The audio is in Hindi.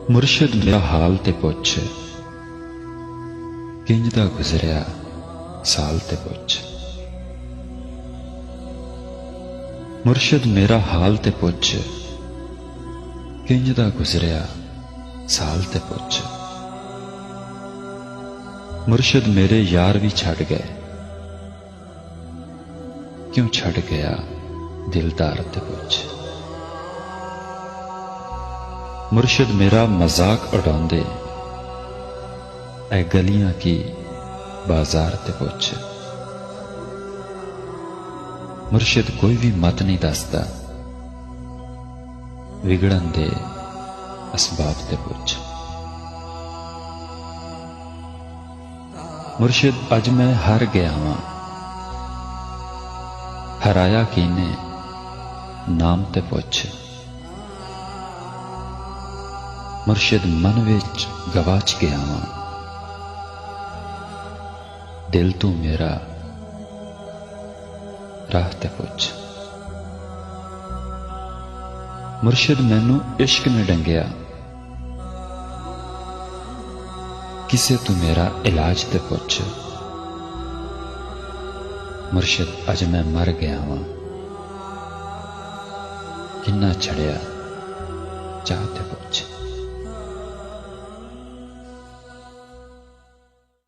मुर्शिद मेरा हाल ते पुछ, किंज दा गुजरिया साल ते पुछ। मुर्शिद मेरा हाल ते पुछ, किंज दा गुजरिया साल ते पुछ। मुर्शिद मेरे यार भी छड़ गए, क्यों छड़ गया दिलदार ते पुछ। मुर्शिद मेरा मजाक उड़ांदे, ऐ गलियां की बाजार ते पुछ। मुर्शिद कोई भी मत नहीं दसदा, विगड़न दे असबाब ते पुछ। मुर्शिद अज मैं हार गया वां, हराया कीने नाम ते पुछ। मुर्शिद मन विच गवाच गया वां, दिल तू मेरा राह ते पुछ। मुर्शिद मैनू इश्क ने डंगिया, किसे तू मेरा इलाज ते पुछ। मुर्शिद अज मैं मर गया वां, किन्ना छड़िया चाह ते पुछ।